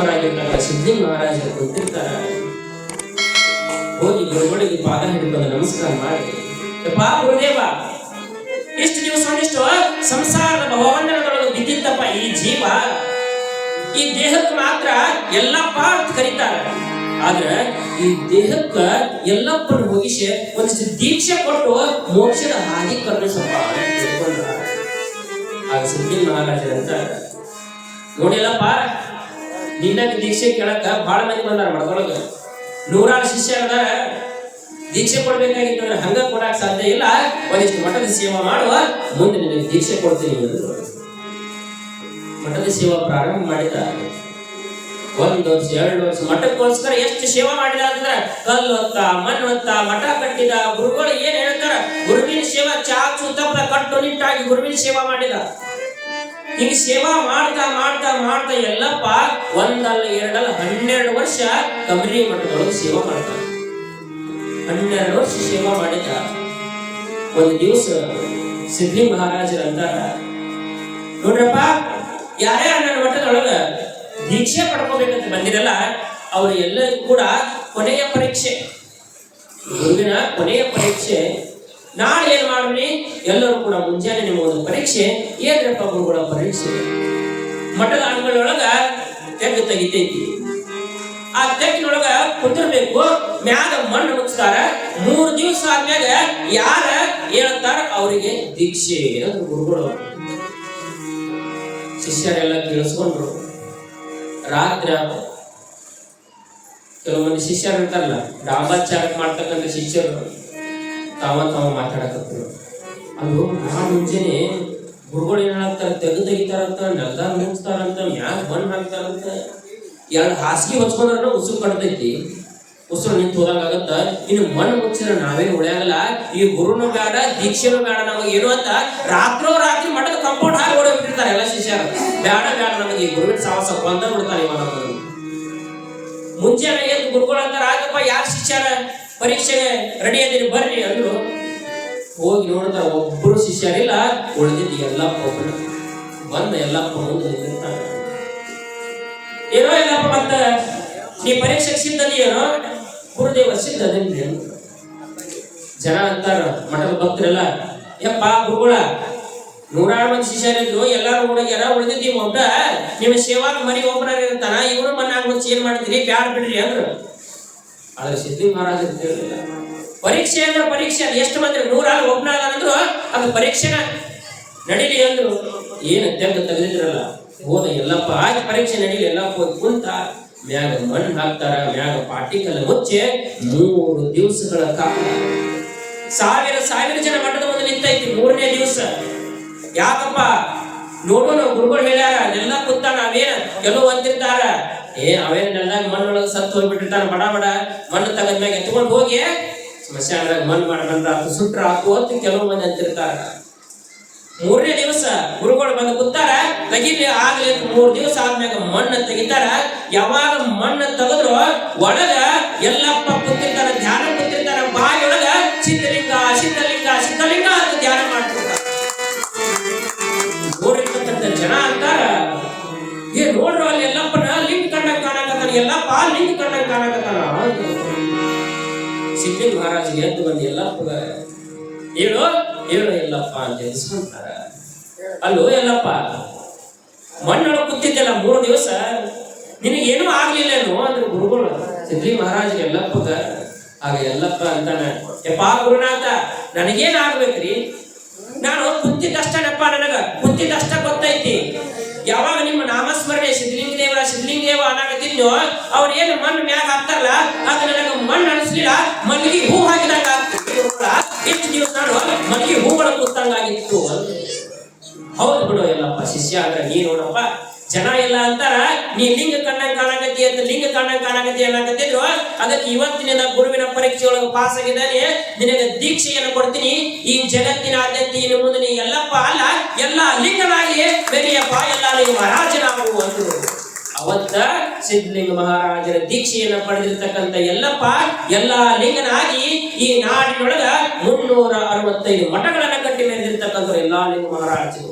ಮಹಾರಾಜರಾಗಿರ್ತಾರೆ, ಸಿದ್ಧಲಿಂಗ ಮಹಾರಾಜರು ಕುಂತಿರ್ತಾರೆ. ಹೋಗಿ ಗುರುಗಳಿಗೆ ಪಾದ ಹಿಡಿದು ನಮಸ್ಕಾರ ಮಾಡಿ, ಯಪ್ಪ ಗುರುದೇವ, ಇಷ್ಟು ದಿವಸ ಒಂದಿಷ್ಟು ಸಂಸಾರದ ಭವಬಂಧನದೊಳಗೆ ಬಿದ್ದಿದ್ದಪ್ಪ ಈ ಜೀವ. ಈ ದೇಹಕ್ಕೆ ಮಾತ್ರ ಎಲ್ಲಪ್ಪ ಅಂತ ಕರೀತಾರೆ, ಆದ್ರೆ ಈ ದೇಹಕ್ಕ ಎಲ್ಲಪ್ಪನ ಹೋಗಿಸಿ ಒಂದಿಷ್ಟು ದೀಕ್ಷೆ ಕೊಟ್ಟು ಮೋಕ್ಷದ ಹಾದಿ ಕರುಣಿಸಪ್ಪ ಅಂತ ತಿಳ್ಕೊಂಡ್ರ. ಆಗ ಸಿದ್ಧಲಿಂಗ ಮಹಾರಾಜರಂತ, ನೋಡಿಲ್ಲಪ್ಪ, ನಿನ್ನಕ್ಕೆ ದೀಕ್ಷೆ ಕೇಳಕ್ಕ ಬಹಳ ಮಂದಿ ಬಂದಾರ ಮಠದೊಳಗ, 100 ಶಿಷ್ಯರ ದೀಕ್ಷೆ ಕೊಡ್ಬೇಕಾಗಿತ್ತು ಅಂದ್ರೆ ಹಂಗ ಕೊಡಕ್ ಸಾಧ್ಯ ಇಲ್ಲ, ಒಂದಿಷ್ಟು ಮಠದ ಸೇವಾ ಮಾಡುವ, ಮುಂದೆ ನಿನಗೆ ದೀಕ್ಷೆ ಕೊಡ್ತೀನಿ ಅಂದ್ರು. ಮಠದ ಸೇವಾ ಪ್ರಾರಂಭ ಮಾಡಿದ. 1 ವರ್ಷ 2 ವರ್ಷ ಮಠಕ್ಕೋಸ್ಕರ ಎಷ್ಟು ಸೇವಾ ಮಾಡಿದ ಅಂದ್ರೆ ಕಲ್ಲು ಹೊತ್ತ, ಮಣ್ಣು ಹೊತ್ತ, ಮಠ ಕಟ್ಟಿದ. ಗುರುಗಳು ಏನ್ ಹೇಳ್ತಾರ, ಗುರುವಿನ ಸೇವಾ ಚಾಚು ತಪ್ಪಲ ಕಟ್ಟು ನಿಟ್ಟಾಗಿ ಗುರುವಿನ ಸೇವಾ ಮಾಡಿದ. ಹೀಗೆ ಸೇವಾ ಮಾಡ್ತಾ ಮಾಡ್ತಾ ಮಾಡ್ತಾ ಎಲ್ಲಪ್ಪ ಒಂದಲ್ಲ ಎರಡಲ್ಲ 12 ವರ್ಷ ಕಮರಿ ಮಠದೊಳಗೆ ಸೇವಾ ಮಾಡ್ತಾನೆ. 12 ವರ್ಷ ಸೇವಾ ಮಾಡಿದ. ಒಂದು ದಿವಸ ಸಿದ್ಧಲಿಂಗ ಮಹಾರಾಜರು ಅಂತಾರ, ನೋಡ್ರಪ್ಪ, ಯಾರ್ಯಾರು ನನ್ನ ಮಠದೊಳಗ ದೀಕ್ಷೆ ಪಡ್ಕೋಬೇಕಂತ ಬಂದಿರಲ್ಲ, ಅವ್ರು ಎಲ್ಲರಿಗೂ ಕೂಡ ಕೊನೆಯ ಪರೀಕ್ಷೆ, ಗುರುವಿನ ಕೊನೆಯ ಪರೀಕ್ಷೆ. ನಾಳೆ ಏನ್ ಮಾಡ್ರಿ, ಎಲ್ಲರೂ ಕೂಡ ಮುಂಜಾನೆ ನಿಮ್ಮ ಒಂದು ಪರೀಕ್ಷೆ. ಏನ್ರಪ್ಪ ಗುರುಗಳ ಪರೀಕ್ಷೆ? ಮಠದ ಅಂಗಳೊಳಗ ತೆಗ್ಗು ತೆಗಿತೈತಿ, ಆ ತೆಗ್ಗಿನೊಳಗ ಕುಂತಿರ್ಬೇಕು, ಮ್ಯಾಗ ಮಣ್ಣು ಮುಗಿಸ್ತಾರ. 3 ದಿವಸ ಆದ್ಮ್ಯಾಗ ಯಾರ ಹೇಳ್ತಾರ ಅವರಿಗೆ ದೀಕ್ಷೆ ಅಂತ ಗುರುಗಳು. ಶಿಷ್ಯರೆಲ್ಲ ಕೇಳಿಸ್ಕೊಂಡ್ರು. ರಾತ್ರಿ ಕೆಲವು ಮಂದಿ ಶಿಷ್ಯರು ಇರ್ತಾರಲ್ಲ, ಡಾಂಬಾಚಾರ ಮಾಡ್ತಕ್ಕಂಥ ಶಿಷ್ಯರು ತಾವ ಮಾತಾಡಕತ್ತರು. ಅದು ಮುಂಚೆನೆ ಗುರುಗಳು ಏನ್ ಹಾಕ್ತಾರ, ತೆಗ್ದು ತೆಗಿತಾರಂತ, ನೆಲದ ಮುಗಿಸ್ತಾರಂತ, ಮ್ಯಾಗ ಮಣ್ಣು ಹಾಕ್ತಾರಂತ. 2 ಹಾಸಿಗೆ ಹೊಚ್ಕೊಂಡ್ರ ಉಸುರು ಕಡ್ತೈತಿ, ಉಸುರು ನಿಂತು ಹೋದಂಗಾಗತ್ತ. ಇನ್ನು ಮಣ್ಣು ಮುಚ್ಚಿದ್ರೆ ನಾವೇನು ಉಳಿಯಾಗಲ್ಲ. ಈ ಗುರುನು ಬೇಡ, ದೀಕ್ಷೆನೂ ಬೇಡ ನಮಗೆ ಏನು ಅಂತ ರಾತ್ರಿ ಮಠದ ಕಂಪೌಂಡ್ ಹಾಕಿ ಓಡೋಗ್ಬಿಟ್ಟಿರ್ತಾರೆ ಎಲ್ಲ ಶಿಷ್ಯರು. ಬೇಡ ನಮಗೆ ಈ ಗುರುವಿನ ಸಾಹಸ ಬಂದ ಬಿಡ್ತಾರೆ. ಇವಾಗ ಮುಂಚೆನೆ ಎದ್ದು ಗುರುಗಳು ಅಂತಾರ, ಆಗಪ್ಪ ಯಾರು ಶಿಷ್ಯರ ಪರೀಕ್ಷೆಗೆ ರೆಡಿ ಅದೀರಿ ಬರ್ರಿ ಅಂದ್ರು. ಹೋಗಿ ನೋಡ್ತಾರ, ಒಬ್ಬರು ಶಿಷ್ಯರಿಲ್ಲ, ಉಳಿದಿದ್ದು ಎಲ್ಲಪ್ಪ ಒಬ್ಬರು ಬಂದ ಎಲ್ಲಪ್ಪ ಮುಂದೆ ನಿಂತಿರ್ತಾರ. ಏನೋ ಎಲ್ಲಪ್ಪ ಮತ್ತ ನೀ ಪರೀಕ್ಷೆಗೆ ಸಿದ್ಧದೇನೋ? ಗುರುದೇವ ಸಿದ್ಧದೇನ್ರಿ ಅಂತ. ಜನ ಅಂತಾರ, ಮಠದ ಭಕ್ತರೆಲ್ಲ, ಯಪ್ಪ ಗುರುಗಳ 100 ಮಂದಿ ಶಿಷ್ಯರಿದ್ರು, ಎಲ್ಲಾರು ಹುಡುಗ್ಯಾರ, ಉಳಿದಿದ್ದೀವಿ ಒಬ್ಬ ನಿಮ್ಮ ಸೇವಾದ ಮರಿ ಒಬ್ಬರ ಇರ್ತಾನ, ಇವನು ಮನ್ನಾಗ ಮುಚ್ಚಿ ಏನ್ ಮಾಡ್ತೀರಿ, ಬ್ಯಾಡ ಬಿಡ್ರಿ ಅಂದ್ರು. ಆದ್ರೆ ಸಿದ್ಧಲಿಂಗ ಮಹಾರಾಜ ಹೇಳಿಲ್ಲ. ಪರೀಕ್ಷೆ ಅಂದ್ರೆ ಪರೀಕ್ಷೆ, ಎಷ್ಟು ಮಂದಿ 100 ಒಬ್ಬನಾಗ ಅಂದ್ರು ಅದು ಪರೀಕ್ಷೆನ ನಡೀಲಿ ಅಂದ್ರು. ಏನು ತೆಗ್ದು ತೆಗೆದಿದ್ರಲ್ಲ, ಹೋದ ಎಲ್ಲಪ್ಪ ಆಯ್ತು ಪರೀಕ್ಷೆ ನಡೀಲಿ. ಎಲ್ಲಪ್ಪ ಹೋಗಿ ಕುಂತ, ಮ್ಯಾಗ ಮಣ್ಣು ಹಾಕ್ತಾರ, ಮ್ಯಾಗ ಪಾಟಿಕಲ್ಲ ಮುಚ್ಚೆ 3 ದಿವಸಗಳ ಕಾಲ ಸಾವಿರ ಜನ ಮಠದ ಮುಂದೆ ನಿಂತೈತಿ. 3ನೇ ದಿವಸ ಯಾಕಪ್ಪ ನೋಡೋಣ, ಗುರುಗಳು ಹೇಳ್ಯಾರ ಎಲ್ಲ ಕುಂತ, ನಾವೇನ ಕೆಲವು ಅಂತಿರ್ತಾರ, ಅವೇನೆಲ್ಲ ಮಣ್ಣೊಳಗೆ ಸತ್ತು ಹೋಗ್ಬಿಟ್ಟಿರ್ತಾರ, ಬಡ ಮಣ್ಣು ತಗದ್ಮ್ಯಾಗ ಎತ್ಕೊಂಡು ಹೋಗಿ ಸ್ಮಶಾನದಾಗ ಮಣ್ಣು ಮಾಡ್ಕೊಂಡ್ರ ಸುಟ್ರ ಹಾಕು ಅಂತ ಕೆಲವು ಮಂದಿ ಅಂತಿರ್ತಾರ. 3ನೇ ದಿವಸ ಗುರುಗಳು ಬಂದು ಕೂತಾರ, ತೆಗಿಲಿ ಆಗ್ಲಿ ಅಂತ 3 ದಿವಸ ಆದ್ಮ್ಯಾಗ ಮಣ್ಣು ತೆಗಿತಾರ. ಯಾವಾಗ ಮಣ್ಣು ತೆಗೆದ್ರು ಒಳಗ ಎಲ್ಲಪ್ಪ ಕೂತಿರ್ತಾರ, ಧ್ಯಾನ ಕೂತಿರ್ತಾರ. ಬಾಯಿಯೊಳಗ ಸಿದ್ಧಲಿಂಗ ಸಿದ್ಧಲಿಂಗ ಸಿದ್ಧಲಿಂಗ ಅಂತ ಧ್ಯಾನ ಮಾಡ್ತಿರ್ತಾರ. ನೋಡಿರ್ತಕ್ಕಂಥ ಜನ ಅಂತಾರ, ನೋಡ್ರು ಅಲ್ಲಿ ಎಲ್ಲಪ್ಪನ ಲಿಂಗ ಕಂಡಂಗ್ ಕಾಣಕತ್ತಾನ, ಎಲ್ಲಪ್ಪ ಲಿಂಗ ಕಂಡಂಗ್ ಕಾಣಕತ್ತಾನ. ಸಿದ್ಧಲಿಂಗ ಮಹಾರಾಜಿಗೆ ಎದ್ದು ಬಂದು ಎಲ್ಲಪ್ಪ ಹೇಳು ಎಲ್ಲಪ್ಪ ಅಂತ ಎನಿಸ್ಕೊಂತಾರ. ಅಲ್ಲೋ ಎಲ್ಲಪ್ಪ, ಮಣ್ಣೊಳಗೆ ಕೂತಿದ್ದೆಲ್ಲ 3 ದಿವಸ, ನಿನಗೇನೂ ಆಗ್ಲಿಲ್ಲೇನು ಅಂದ್ರೆ ಗುರುಗಳು ಸಿದ್ಧಲಿಂಗ ಮಹಾರಾಜಿಗೆ ಎಲ್ಲಪ್ಪಗ. ಆಗ ಎಲ್ಲಪ್ಪ ಅಂತಾನ, ಯಪ್ಪ ಗುರುನಾಥ, ನನಗೇನ್ ಆಗ್ಬೇಕ್ರಿ, ನಾನು ಕುಂತಿದ್ದಷ್ಟನಪ್ಪ, ನನಗ ಕುಂತಿದ್ದಷ್ಟ ಗೊತ್ತೈತಿ. ಯಾವಾಗ ನಿಮ್ಮ ನಾಮಸ್ಮರಣೆ ಸಿದ್ಧಲಿಂಗ ದೇವ ಅನ್ನಕತ್ತಿದ್ನೋ, ಅವ್ರು ಏನು ಮಣ್ಣು ಮ್ಯಾಗ ಹಾಕ್ತಾರಲ್ಲ, ಅದು ನನಗೆ ಮಣ್ಣು ಅನಿಸ್ಲಿಲ್ಲ, ಮಲ್ಲಿಗೆ ಹೂ ಹಾಕಿದಂಗ ಎಷ್ಟು ದಿವಸ ನಾನು ಮಲ್ಲಿಗೆ ಹೂಗಳ ಕೂತಂಗಾಗಿತ್ತು. ಹೌದು ಬಿಡು ಎಲ್ಲಪ್ಪ ಶಿಷ್ಯ, ಅಂದ್ರೆ ನೀ ನೋಡಪ್ಪ, ಜನ ಎಲ್ಲ ಅಂತಾರ ನೀ ಲಿಂಗ ಕಂಡಂಗ್ ಕಾಣಕತ್ತಿ ಅಂತ, ಲಿಂಗ ಕಂಡಂಗ್ ಕಾಣಕತ್ತಿ ಅನ್ನಕತ್ತಿದ್ರು. ಅದಕ್ಕೆ ಇವತ್ತಿನಿಂದ ಗುರುವಿನ ಪರೀಕ್ಷೆ ಒಳಗೆ ಪಾಸ್ ಆಗಿದ್ದಾನೆ, ನಿನಗೆ ದೀಕ್ಷೆಯನ್ನು ಕೊಡ್ತೀನಿ. ಈ ಜಗತ್ತಿನಾದ್ಯಂತ ಇನ್ನು ಮುಂದೆ ನೀ ಎಲ್ಲಪ್ಪ ಅಲ್ಲ, ಎಲ್ಲ ಲಿಂಗನಾಗಿ ಬೆರೆಯಪ್ಪ, ಎಲ್ಲ ಲಿಂಗ ಮಹಾರಾಜನಾಗು ಅಂದ್ರು. ಅವತ್ತ ಸಿದ್ಧಲಿಂಗ ಮಹಾರಾಜರ ದೀಕ್ಷೆಯನ್ನು ಪಡೆದಿರ್ತಕ್ಕಂಥ ಎಲ್ಲಪ್ಪ ಎಲ್ಲ ಲಿಂಗನಾಗಿ ಈ ನಾಡಿನೊಳಗ 365 ಮಠಗಳನ್ನ ಕಟ್ಟಿ ಮೆರೆದಿರ್ತಕ್ಕಂಥ ಎಲ್ಲಾ ಲಿಂಗ ಮಹಾರಾಜರು.